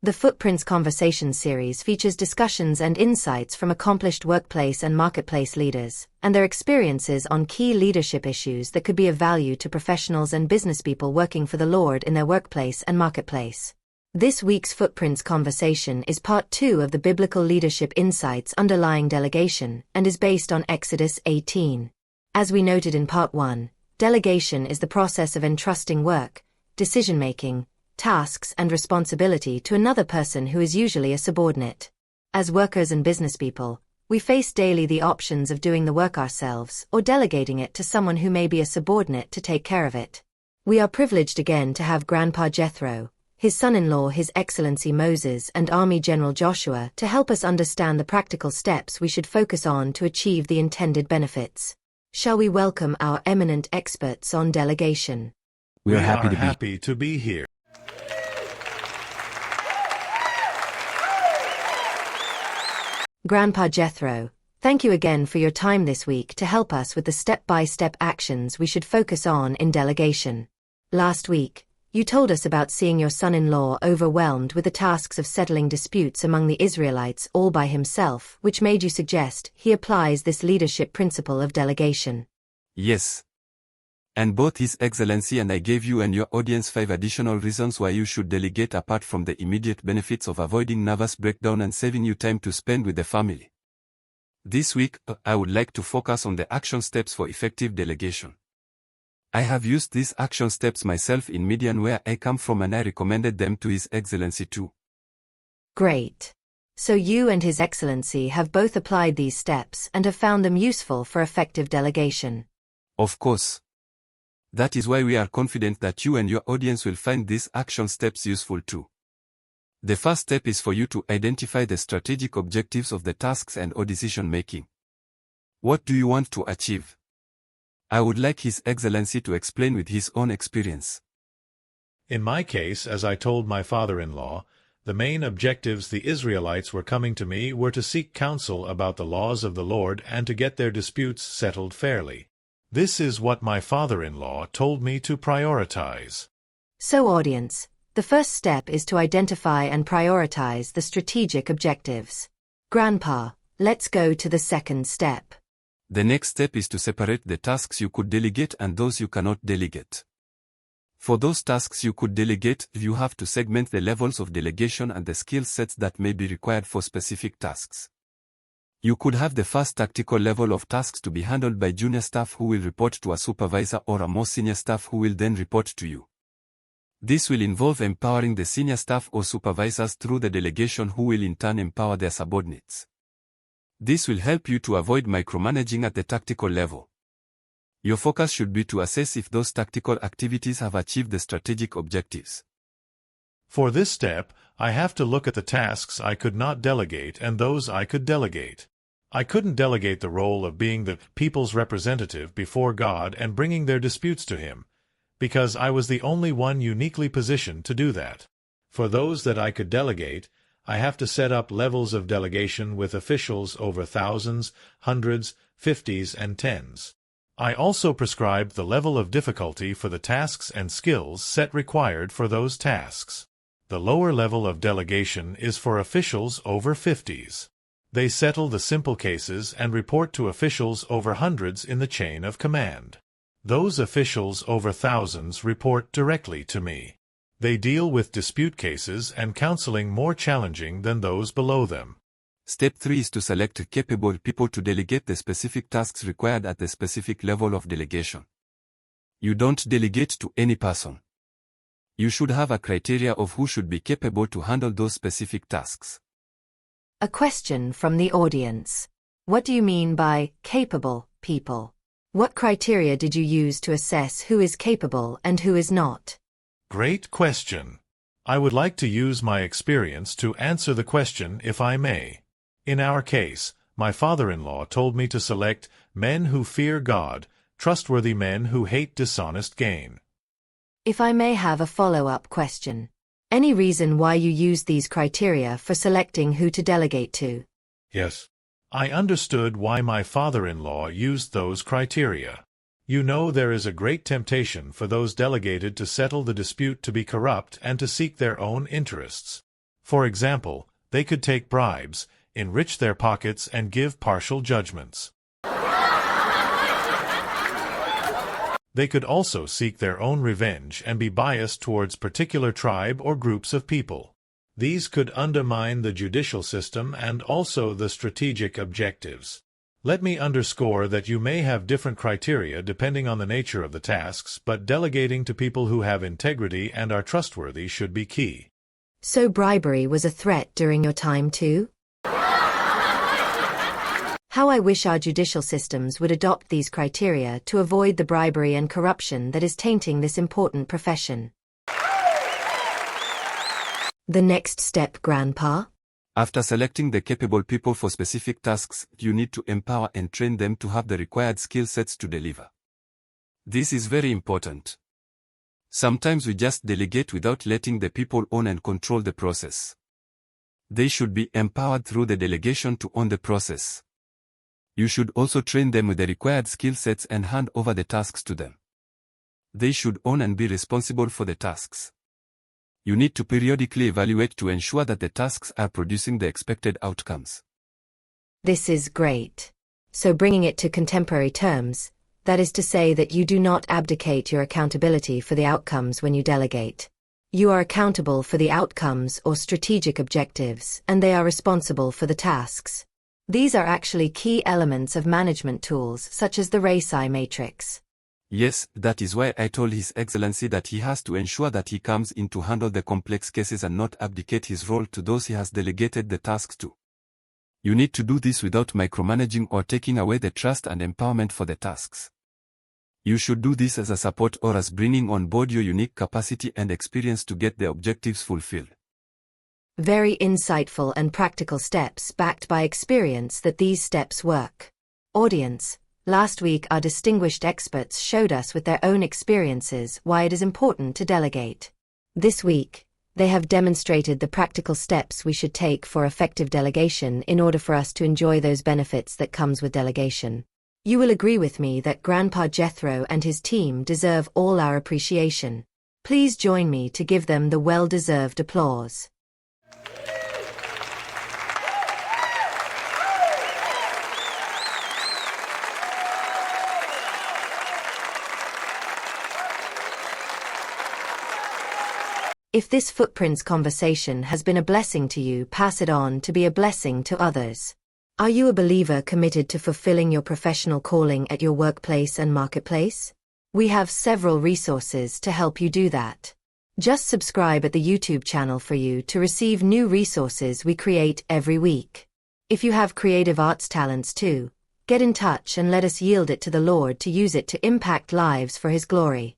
The Footprints Conversation series features discussions and insights from accomplished workplace and marketplace leaders, and their experiences on key leadership issues that could be of value to professionals and business people working for the Lord in their workplace and marketplace. This week's Footprints Conversation is part 2 of the biblical leadership insights underlying delegation and is based on Exodus 18. As we noted in part 1, delegation is the process of entrusting work, decision-making, tasks and responsibility to another person who is usually a subordinate. As workers and business people, we face daily the options of doing the work ourselves or delegating it to someone who may be a subordinate to take care of it. We are privileged again to have Grandpa Jethro, his son-in-law His Excellency Moses and Army General Joshua to help us understand the practical steps we should focus on to achieve the intended benefits. Shall we welcome our eminent experts on delegation? We are happy to be here. Grandpa Jethro, thank you again for your time this week to help us with the step-by-step actions we should focus on in delegation. Last week, you told us about seeing your son-in-law overwhelmed with the tasks of settling disputes among the Israelites all by himself, which made you suggest he applies this leadership principle of delegation. Yes. And both His Excellency and I gave you and your audience 5 additional reasons why you should delegate apart from the immediate benefits of avoiding nervous breakdown and saving you time to spend with the family. This week, I would like to focus on the action steps for effective delegation. I have used these action steps myself in Midian where I come from and I recommended them to His Excellency too. Great. So you and His Excellency have both applied these steps and have found them useful for effective delegation. Of course. That is why we are confident that you and your audience will find these action steps useful too. The first step is for you to identify the strategic objectives of the tasks and/or decision making. What do you want to achieve? I would like His Excellency to explain with his own experience. In my case, as I told my father-in-law, the main objectives the Israelites were coming to me were to seek counsel about the laws of the Lord and to get their disputes settled fairly. This is what my father-in-law told me to prioritize. So audience, the first step is to identify and prioritize the strategic objectives. Grandpa, let's go to the second step. The next step is to separate the tasks you could delegate and those you cannot delegate. For those tasks you could delegate, you have to segment the levels of delegation and the skill sets that may be required for specific tasks. You could have the first tactical level of tasks to be handled by junior staff who will report to a supervisor or a more senior staff who will then report to you. This will involve empowering the senior staff or supervisors through the delegation who will in turn empower their subordinates. This will help you to avoid micromanaging at the tactical level. Your focus should be to assess if those tactical activities have achieved the strategic objectives. For this step, I have to look at the tasks I could not delegate and those I could delegate. I couldn't delegate the role of being the people's representative before God and bringing their disputes to Him, because I was the only one uniquely positioned to do that. For those that I could delegate, I have to set up levels of delegation with officials over thousands, hundreds, fifties, and tens. I also prescribed the level of difficulty for the tasks and skills set required for those tasks. The lower level of delegation is for officials over 50s. They settle the simple cases and report to officials over hundreds in the chain of command. Those officials over thousands report directly to me. They deal with dispute cases and counseling more challenging than those below them. Step 3 is to select capable people to delegate the specific tasks required at the specific level of delegation. You don't delegate to any person. You should have a criteria of who should be capable to handle those specific tasks. A question from the audience. What do you mean by capable people? What criteria did you use to assess who is capable and who is not? Great question. I would like to use my experience to answer the question if I may. In our case, my father-in-law told me to select men who fear God, trustworthy men who hate dishonest gain. If I may have a follow-up question. Any reason why you used these criteria for selecting who to delegate to? Yes. I understood why my father-in-law used those criteria. You know, there is a great temptation for those delegated to settle the dispute to be corrupt and to seek their own interests. For example, they could take bribes, enrich their pockets and give partial judgments. They could also seek their own revenge and be biased towards particular tribe or groups of people. These could undermine the judicial system and also the strategic objectives. Let me underscore that you may have different criteria depending on the nature of the tasks, but delegating to people who have integrity and are trustworthy should be key. So bribery was a threat during your time too? How I wish our judicial systems would adopt these criteria to avoid the bribery and corruption that is tainting this important profession. The next step, Grandpa? After selecting the capable people for specific tasks, you need to empower and train them to have the required skill sets to deliver. This is very important. Sometimes we just delegate without letting the people own and control the process. They should be empowered through the delegation to own the process. You should also train them with the required skill sets and hand over the tasks to them. They should own and be responsible for the tasks. You need to periodically evaluate to ensure that the tasks are producing the expected outcomes. This is great. So bringing it to contemporary terms, that is to say that you do not abdicate your accountability for the outcomes when you delegate. You are accountable for the outcomes or strategic objectives, and they are responsible for the tasks. These are actually key elements of management tools such as the RACI matrix. Yes, that is why I told His Excellency that he has to ensure that he comes in to handle the complex cases and not abdicate his role to those he has delegated the tasks to. You need to do this without micromanaging or taking away the trust and empowerment for the tasks. You should do this as a support or as bringing on board your unique capacity and experience to get the objectives fulfilled. Very insightful and practical steps backed by experience that these steps work. Audience, last week our distinguished experts showed us with their own experiences why it is important to delegate. This week, they have demonstrated the practical steps we should take for effective delegation in order for us to enjoy those benefits that comes with delegation. You will agree with me that Grandpa Jethro and his team deserve all our appreciation. Please join me to give them the well-deserved applause. If this Footprints conversation has been a blessing to you, pass it on to be a blessing to others. Are you a believer committed to fulfilling your professional calling at your workplace and marketplace? We have several resources to help you do that. Just subscribe at the YouTube channel for you to receive new resources we create every week. If you have creative arts talents too, get in touch and let us yield it to the Lord to use it to impact lives for His glory.